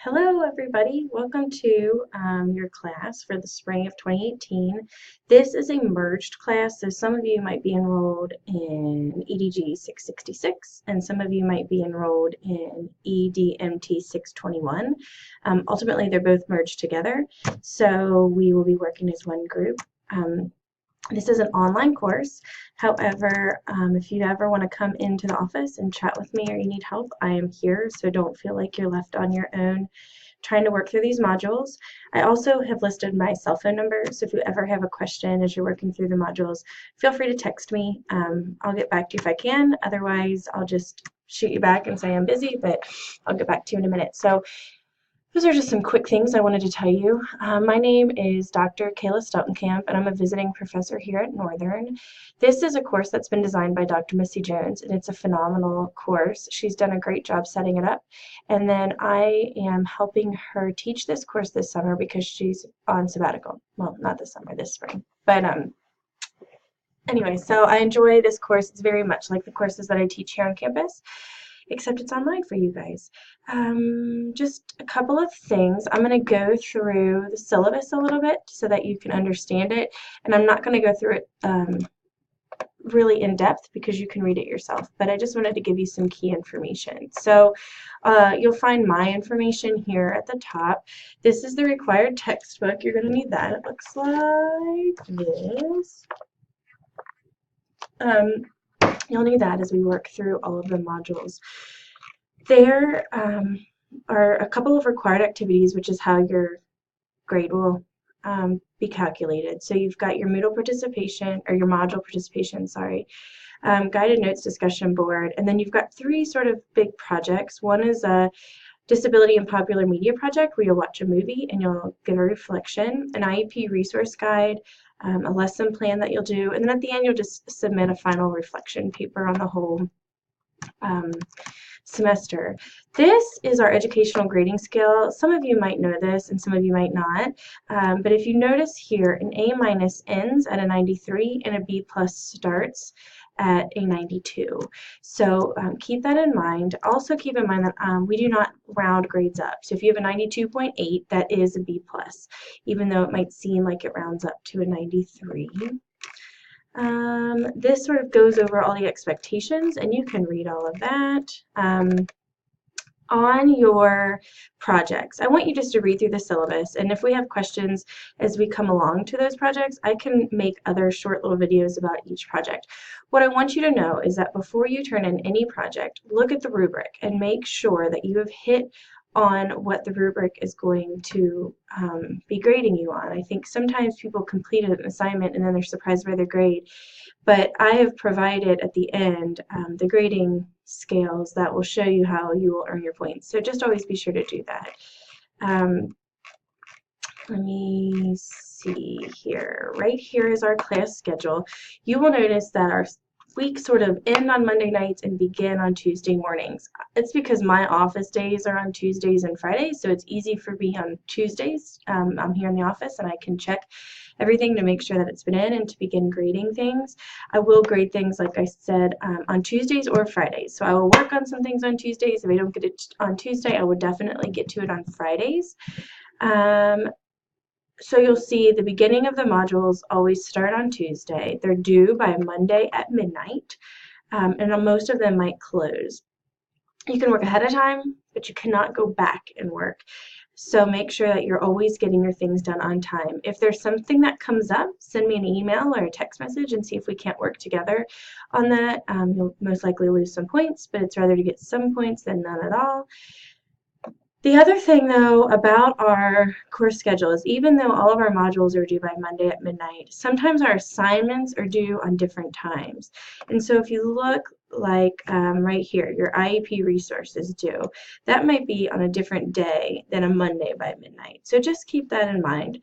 Hello, everybody. Welcome to your class for the spring of 2018. This is a merged class, so some of you might be enrolled in EDG666, and some of you might be enrolled in EDMT621. Ultimately, they're both merged together, so we will be working as one group. This is an online course. However, if you ever want to come into the office and chat with me or you need help, I am here, so don't feel like you're left on your own trying to work through these modules. I also have listed my cell phone number, so if you ever have a question as you're working through the modules, feel free to text me. I'll get back to you if I can. Otherwise, I'll just shoot you back and say I'm busy, but I'll get back to you in a minute. So those are just some quick things I wanted to tell you. My name is Dr. Kayla Stoutenkamp, and I'm a visiting professor here at Northern. This is a course that's been designed by Dr. Missy Jones, and it's a phenomenal course. She's done a great job setting it up, and then I am helping her teach this course this summer because she's on sabbatical. Well, not this summer, this spring. But anyway, so I enjoy this course. It's very much like the courses that I teach here on campus, except it's online for you guys. Just a couple of things. I'm going to go through the syllabus a little bit so that you can understand it, and I'm not going to go through it really in depth because you can read it yourself, but I just wanted to give you some key information. So you'll find my information here at the top. This is the required textbook. You're going to need that. It looks like this. You'll need that as we work through all of the modules. There are a couple of required activities, which is how your grade will be calculated. So you've got your Moodle participation, or your module participation, sorry, guided notes discussion board, and then you've got three sort of big projects. One is a disability and popular media project where you'll watch a movie and you'll give a reflection, an IEP resource guide, a lesson plan that you'll do, and then at the end you'll just submit a final reflection paper on the whole semester. This is our educational grading scale. Some of you might know this and some of you might not, but if you notice here, an A- ends at a 93 and a B+ starts at a 92. So keep that in mind. Also keep in mind that we do not round grades up. So if you have a 92.8, that is a B+, even though it might seem like it rounds up to a 93. This sort of goes over all the expectations, and you can read all of that. On your projects, I want you just to read through the syllabus, and if we have questions as we come along to those projects, I can make other short little videos about each project. What I want you to know is that before you turn in any project, look at the rubric and make sure that you have hit on what the rubric is going to be grading you on. I think sometimes people complete an assignment and then they're surprised by their grade, but I have provided at the end the grading scales that will show you how you will earn your points. So just always be sure to do that. Let me see here. Right here is our class schedule. You will notice that our weeks sort of end on Monday nights and begin on Tuesday mornings. It's because my office days are on Tuesdays and Fridays, so it's easy for me on Tuesdays. I'm here in the office and I can check everything to make sure that it's been in and to begin grading things. I will grade things, like I said, on Tuesdays or Fridays. So I will work on some things on Tuesdays. If I don't get it on Tuesday, I would definitely get to it on Fridays. So you'll see the beginning of the modules always start on Tuesday. They're due by Monday at midnight, and most of them might close. You can work ahead of time, but you cannot go back and work. So make sure that you're always getting your things done on time. If there's something that comes up, send me an email or a text message and see if we can't work together on that. You'll most likely lose some points, but it's rather to get some points than none at all. The other thing, though, about our course schedule is even though all of our modules are due by Monday at midnight, sometimes our assignments are due on different times. And so if you look like right here, your IEP resource is due. That might be on a different day than a Monday by midnight. So just keep that in mind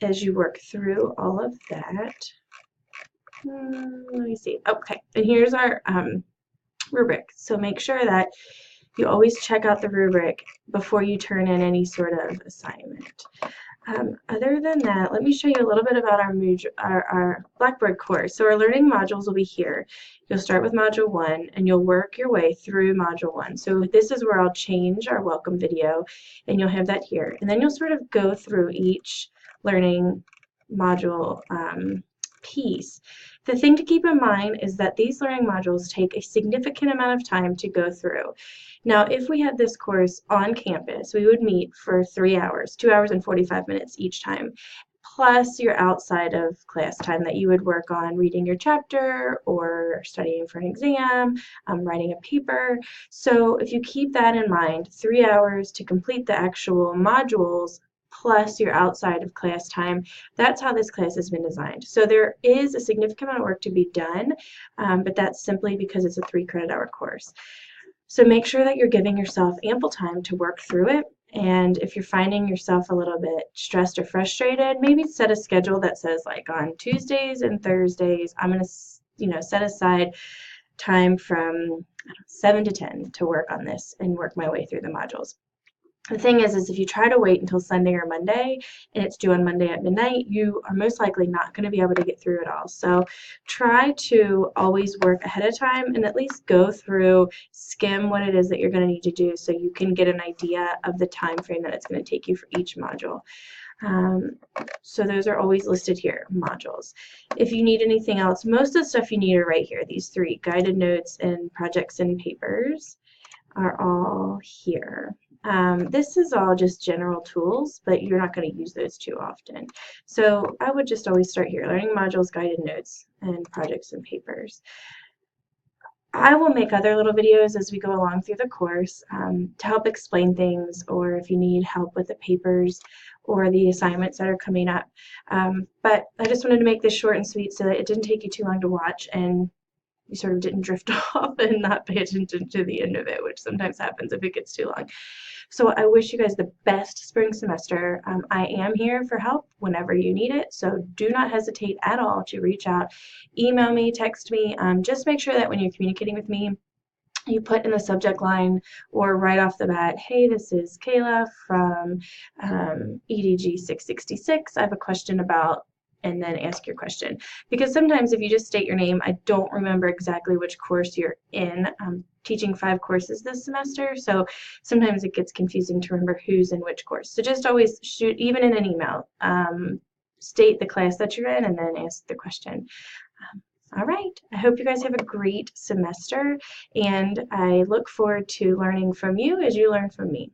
as you work through all of that. Let me see. Okay, and here's our rubric. So make sure that you always check out the rubric before you turn in any sort of assignment. Other than that, let me show you a little bit about our Blackboard course. So our learning modules will be here. You'll start with Module 1 and you'll work your way through Module 1. So this is where I'll change our welcome video and you'll have that here. And then you'll sort of go through each learning module piece. The thing to keep in mind is that these learning modules take a significant amount of time to go through. Now, if we had this course on campus, we would meet for 3 hours, 2 hours and 45 minutes each time, plus your outside of class time that you would work on reading your chapter or studying for an exam, writing a paper. So if you keep that in mind, 3 hours to complete the actual modules plus your outside of class time, that's how this class has been designed. So there is a significant amount of work to be done, but that's simply because it's a 3 credit hour course. So make sure that you're giving yourself ample time to work through it. And if you're finding yourself a little bit stressed or frustrated, maybe set a schedule that says, like, on Tuesdays and Thursdays, I'm going to, set aside time from 7 to 10 to work on this and work my way through the modules. The thing is if you try to wait until Sunday or Monday and it's due on Monday at midnight, you are most likely not going to be able to get through it all. So try to always work ahead of time and at least go through, skim what it is that you're going to need to do so you can get an idea of the time frame that it's going to take you for each module. So those are always listed here, modules. If you need anything else, most of the stuff you need are right here. These 3, guided notes and projects and papers, are all here. This is all just general tools, but you're not going to use those too often. So I would just always start here, learning modules, guided notes, and projects and papers. I will make other little videos as we go along through the course to help explain things, or if you need help with the papers or the assignments that are coming up. But I just wanted to make this short and sweet so that it didn't take you too long to watch and you sort of didn't drift off and not pay attention to the end of it, which sometimes happens if it gets too long. So I wish you guys the best spring semester. I am here for help whenever you need it, so do not hesitate at all to reach out. Email me, text me. Just make sure that when you're communicating with me, you put in the subject line or right off the bat, hey, this is Kayla from EDG666. I have a question about, and then ask your question. Because sometimes if you just state your name, I don't remember exactly which course you're in. I'm teaching 5 courses this semester, so sometimes it gets confusing to remember who's in which course. So just always shoot, even in an email, state the class that you're in and then ask the question. All right, I hope you guys have a great semester, and I look forward to learning from you as you learn from me.